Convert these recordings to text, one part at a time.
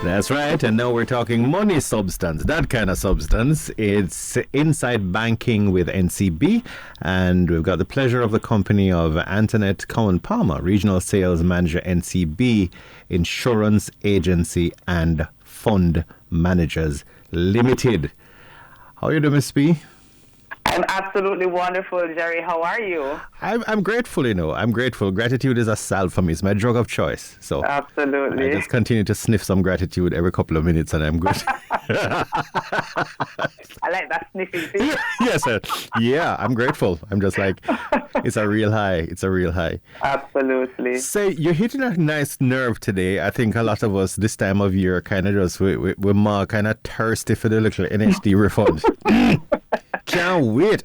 That's right. And now we're talking money substance, that kind of substance. It's Inside Banking with NCB. And we've got the pleasure of the company of Anntonette Cowan Palmer, Regional Sales Manager, NCB Insurance Agency and Fund Managers Limited. How are you doing, Miss B? I'm absolutely wonderful, Jerry. How are you? I'm grateful, I'm grateful. Gratitude is a salve for me. It's my drug of choice. So absolutely. I just continue to sniff some gratitude every couple of minutes and I'm good. I like that sniffing thing. Yes, sir. Yeah, I'm grateful. I'm just like, it's a real high. It's a real high. Absolutely. So you're hitting a nice nerve today. I think a lot of us this time of year kind of just, we're more kind of thirsty for the little NHT refund. Can't wait.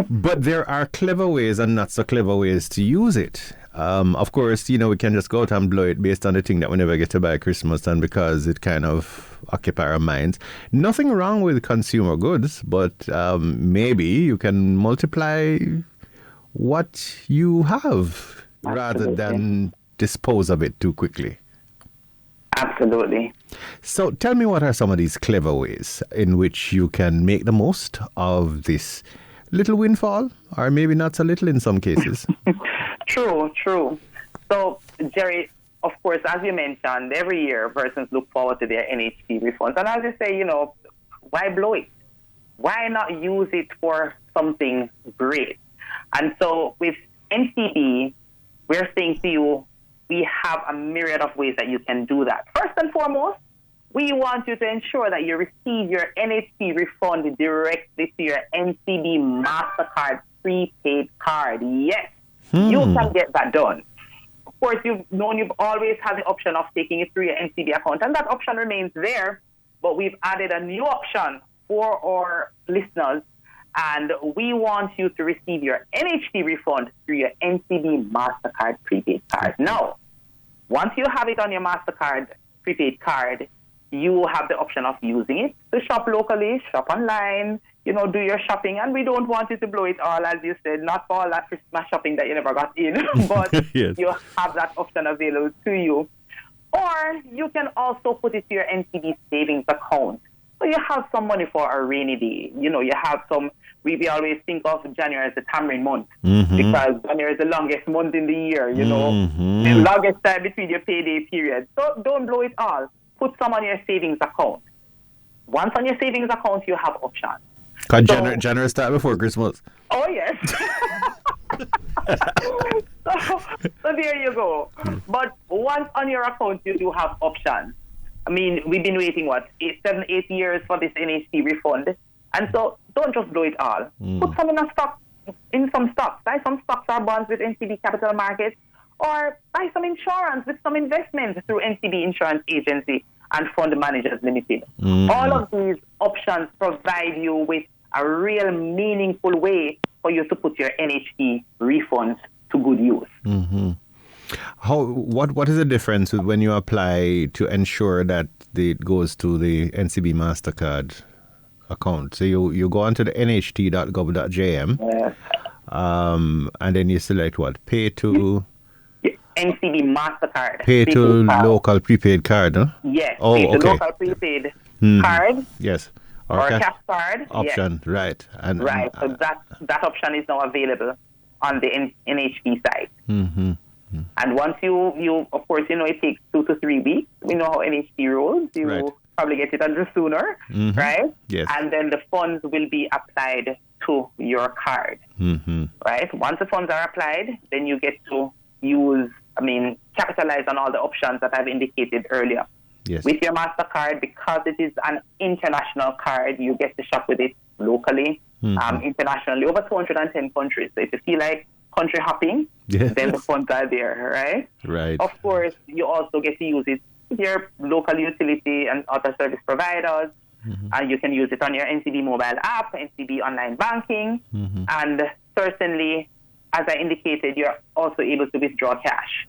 But there are clever ways and not so clever ways to use it. Of course, we can just go out and blow it based on the thing that we never get to buy at Christmas and because it kind of occupy our minds. Nothing wrong with consumer goods, but maybe you can multiply what you have rather than dispose of it too quickly. Absolutely. So tell me, what are some of these clever ways in which you can make the most of this little windfall, or maybe not so little in some cases? True. So, Jerry, of course, as you mentioned, every year persons look forward to their NHT refunds. And as you say, why blow it? Why not use it for something great? And so with NCB, we're saying to you, we have a myriad of ways that you can do that. First and foremost, we want you to ensure that you receive your NHT refund directly to your NCB Mastercard Prepaid card. Yes, you can get that done. Of course, you've always had the option of taking it through your NCB account, and that option remains there, but we've added a new option for our listeners, and we want you to receive your NHT refund through your NCB Mastercard Prepaid card. Now, once you have it on your Mastercard Prepaid card, you have the option of using it to shop locally, shop online, do your shopping. And we don't want you to blow it all, as you said, not for all that Christmas shopping that you never got in, but yes, you have that option available to you. Or you can also put it to your NCB Savings Account. So you have some money for a rainy day. You have some, we always think of January as the tamarind month because January is the longest month in the year, the longest time between your payday period. So don't blow it all. Put some on your savings account. Once on your savings account, you have options. Because January start before Christmas. Oh, yes. so there you go. But once on your account, you do have options. I mean, we've been waiting, 7, 8 years for this NHT refund. And so don't just blow it all. Put some in some stocks. Buy some stocks or bonds with NCB Capital Markets, or buy some insurance with some investments through NCB Insurance Agency and Fund Managers Limited. All of these options provide you with a real meaningful way for you to put your NHT refunds to good use. What is the difference with when you apply to ensure that it goes to the NCB Mastercard account? So you go onto the nht.gov.jm, yes, and then you select what? Pay to NCB Mastercard. Pay to local prepaid card, huh? Yes. Oh, pay to okay. Local prepaid card. Yes. Or cash card. Option, yes. Right. Right. So that option is now available on the NHT side. And once you of course, it takes 2 to 3 weeks. We know how NHT rolls. You probably get it a little sooner, right? Yes. And then the funds will be applied to your card, right? Once the funds are applied, then you get to capitalize on all the options that I've indicated earlier. Yes. With your MasterCard, because it is an international card, you get to shop with it locally, internationally, over 210 countries. So if you feel like country hopping, then the funds are there, right? Right. Of course, you also get to use it with your local utility and other service providers. And you can use it on your NCB mobile app, NCB online banking, and certainly, as I indicated, you're also able to withdraw cash,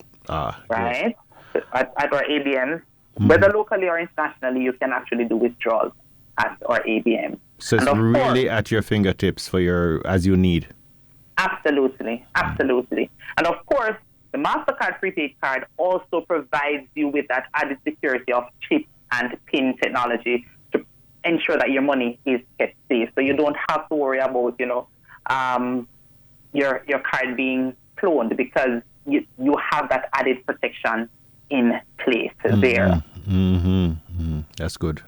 right? Yes. At our ABMs. Whether locally or internationally, you can actually do withdrawals at our ABM. So it's really at your fingertips as you need. Absolutely. And of course, the Mastercard Prepaid card also provides you with that added security of chip and PIN technology to ensure that your money is kept safe. So you don't have to worry about, your card being cloned, because you have that added protection in place there. That's good.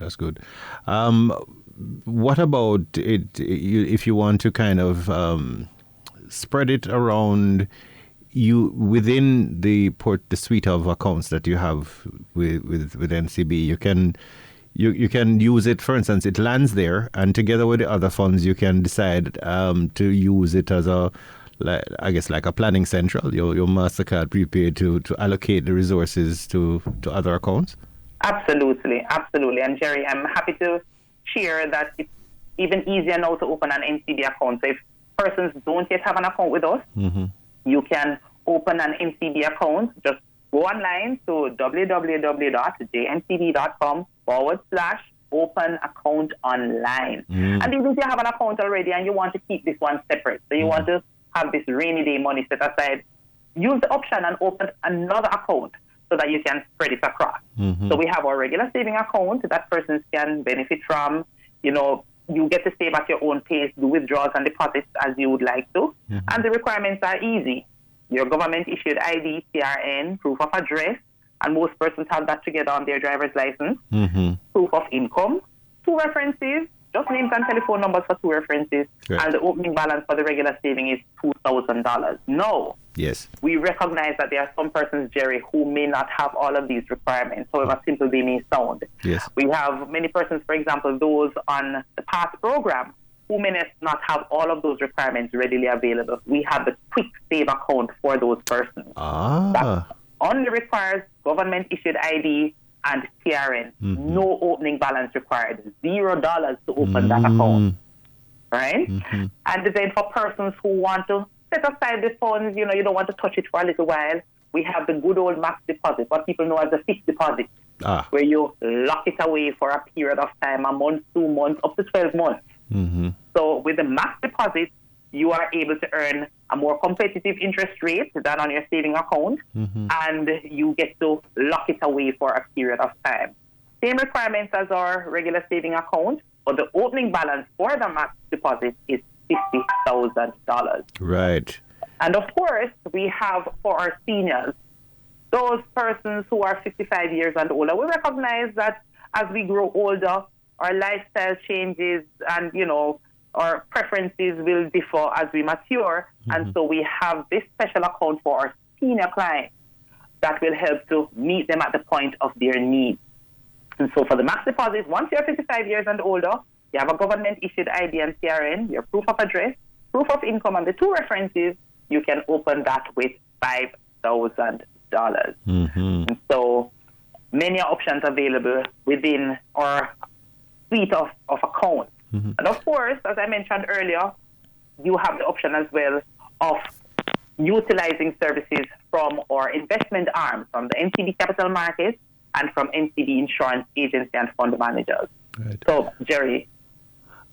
What about it? If you want to kind of spread it around you within the suite of accounts that you have with NCB, you can use it. For instance, it lands there, and together with the other funds, you can decide to use it as like a planning central, your Mastercard Prepaid, to allocate the resources to other accounts. Absolutely. And Jerry, I'm happy to share that it's even easier now to open an NCB account. So if persons don't yet have an account with us, you can open an NCB account. Just go online to www.jncb.com/open account online. And even if you have an account already and you want to keep this one separate, so you want to have this rainy day money set aside, use the option and open another account so that you can spread it across. So we have our regular saving account that persons can benefit from. You get to save at your own pace, do withdrawals and deposits as you would like to. And the requirements are easy. Your government-issued ID, TRN, proof of address, and most persons have that together on their driver's license, proof of income, 2 references, just names and telephone numbers for 2 references, and the opening balance for the regular saving is $2,000. No. Yes. We recognize that there are some persons, Jerry, who may not have all of these requirements, however simple they may sound. Yes. We have many persons, for example, those on the PASS program, who may not have all of those requirements readily available. We have the quick save account for those persons. That only requires government-issued ID and TRN. No opening balance required. $0 to open that account. Right? And then for persons who want to set aside the funds, you don't want to touch it for a little while, we have the good old max deposit, what people know as a fixed deposit, where you lock it away for a period of time, a month, 2 months, up to 12 months. So with the max deposit, you are able to earn a more competitive interest rate than on your saving account, and you get to lock it away for a period of time. Same requirements as our regular saving account, but the opening balance for the max deposit is $50,000. Right. And of course, we have for our seniors, those persons who are 55 years and older. We recognize that as we grow older, our lifestyle changes and, our preferences will differ as we mature. And so we have this special account for our senior clients that will help to meet them at the point of their need. And so for the max deposit, once you're 55 years and older, you have a government-issued ID and CRN, your proof of address, proof of income, and the 2 references, you can open that with $5,000. And so many options available within our suite of accounts. And of course, as I mentioned earlier, you have the option as well of utilizing services from our investment arm, from the NCB Capital Markets and from NCB Insurance Agency and Fund Managers. Right. So, Jerry,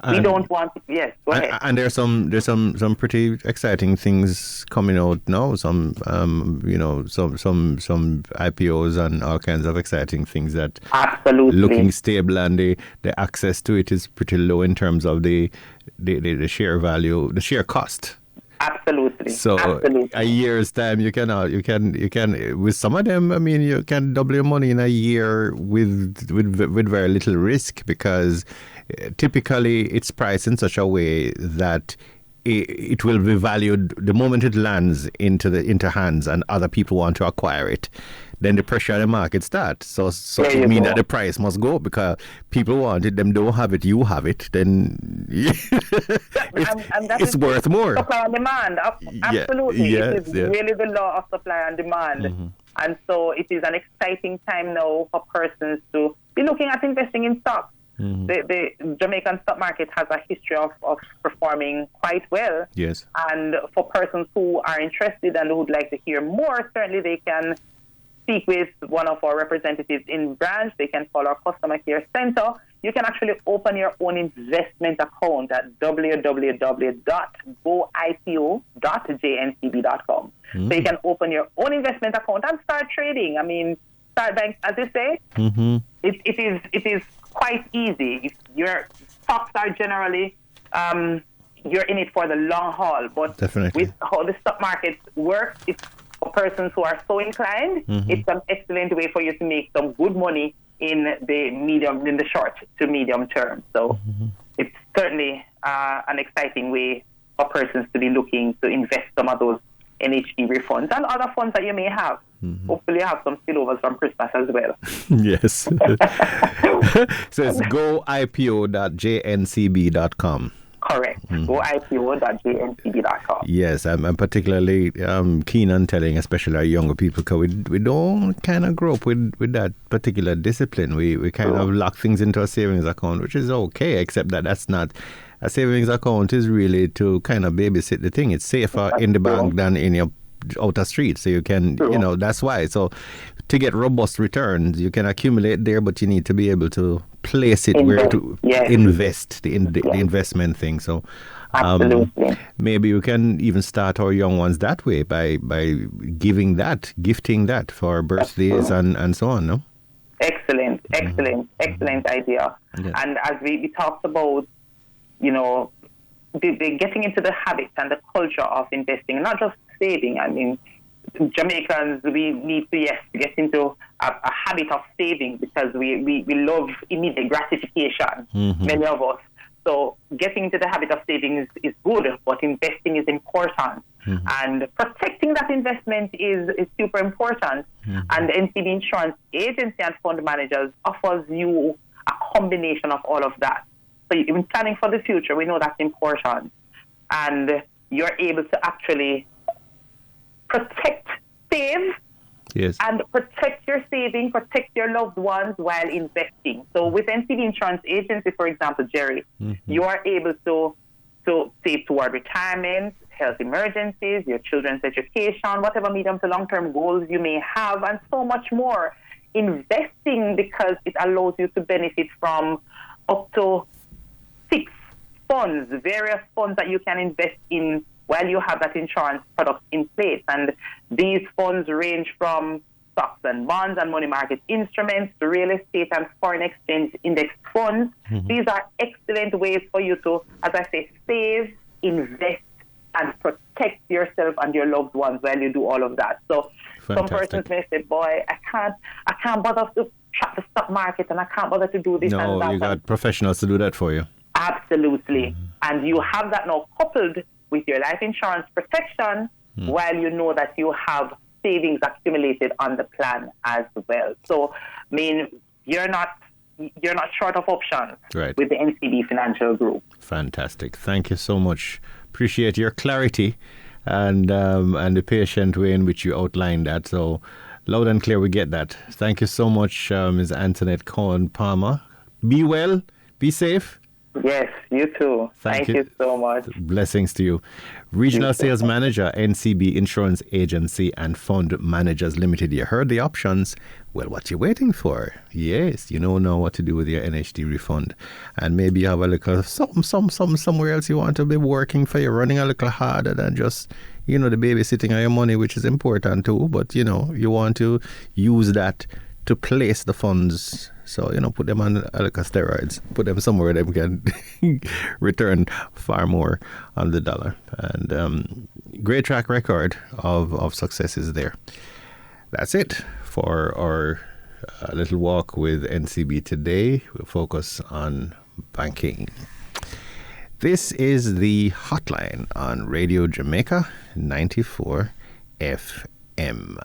we don't want to, yes, go ahead. And there's some pretty exciting things coming out now. Some IPOs and all kinds of exciting things that absolutely looking stable, and the access to it is pretty low in terms of the share value, the share cost. Absolutely. So a year's time, you can with some of them, I mean, you can double your money in a year with very little risk, because typically it's priced in such a way that it will be valued the moment it lands into hands and other people want to acquire it. Then the pressure on the market starts. So it means that the price must go because people want it, them don't have it, you have it, then it's worth more. Supply and demand, absolutely. Yes, it is really the law of supply and demand. And so it is an exciting time now for persons to be looking at investing in stocks. The Jamaican stock market has a history of performing quite well. Yes. And for persons who are interested and who would like to hear more, certainly they can speak with one of our representatives in branch. They can call our customer care center. You can actually open your own investment account at www.goipo.jncb.com. So you can open your own investment account and start trading. I mean, start bank, as you say, it is quite easy. If your stocks are generally, you're in it for the long haul. But definitely, with how the stock market works, it's for persons who are so inclined. It's an excellent way for you to make some good money in the short to medium term. So it's certainly an exciting way for persons to be looking to invest some of those NHT refunds and other funds that you may have. Hopefully you have some spillovers from Christmas as well. Yes. So it's goipo.jncb.com. Correct. goipo.jncb.com. Yes, I'm particularly keen on telling, especially our younger people, because we don't kind of grow up with that particular discipline. We kind of lock things into a savings account, which is okay, except that that's not. A savings account is really to kind of babysit the thing. It's safer in the bank than in your outer street. So you can, that's why. So to get robust returns, you can accumulate there, but you need to be able to place it where to invest, the investment thing. So maybe you can even start our young ones that way by gifting that for birthdays and so on, no? Excellent idea. Yeah. And as we talked about, getting into the habit and the culture of investing, not just saving. I mean, Jamaicans, we need to, get into a habit of saving because we love immediate gratification, many of us. So getting into the habit of saving is good, but investing is important. And protecting that investment is super important. And the NCB Insurance Agency and Fund Managers offers you a combination of all of that. So in planning for the future, we know that's important. And you're able to actually save, and protect your saving, protect your loved ones while investing. So with NCB Insurance Agency, for example, Jerry, you are able to save toward retirement, health emergencies, your children's education, whatever medium to long-term goals you may have, and so much more. Investing, because it allows you to benefit from up to 6 funds, various funds that you can invest in while you have that insurance product in place. And these funds range from stocks and bonds and money market instruments to real estate and foreign exchange index funds. These are excellent ways for you to, as I say, save, invest, and protect yourself and your loved ones while you do all of that. So some persons may say, boy, I can't bother to track the stock market and I can't bother to do this and that. No, you got professionals to do that for you. Absolutely. And you have that now coupled with your life insurance protection while you know that you have savings accumulated on the plan as well. So, I mean, you're not short of options with the NCB Financial Group. Fantastic. Thank you so much. Appreciate your clarity and the patient way in which you outlined that. So loud and clear, we get that. Thank you so much, Ms. Anntonette Cowan Palmer. Be well, be safe. Yes, you too. Thank you so much. Blessings to you. Regional Sales Manager, NCB Insurance Agency and Fund Managers Limited. You heard the options. Well, what you waiting for? Yes, you know now what to do with your NHT refund. And maybe you have a little something somewhere else you want to be working for. You're running a little harder than just, the babysitting of your money, which is important too. But, you want to use that to place the funds. So, put them on steroids, put them somewhere they can return far more on the dollar. And great track record of successes there. That's it for our little walk with NCB today. We'll focus on banking. This is the hotline on Radio Jamaica 94 FM.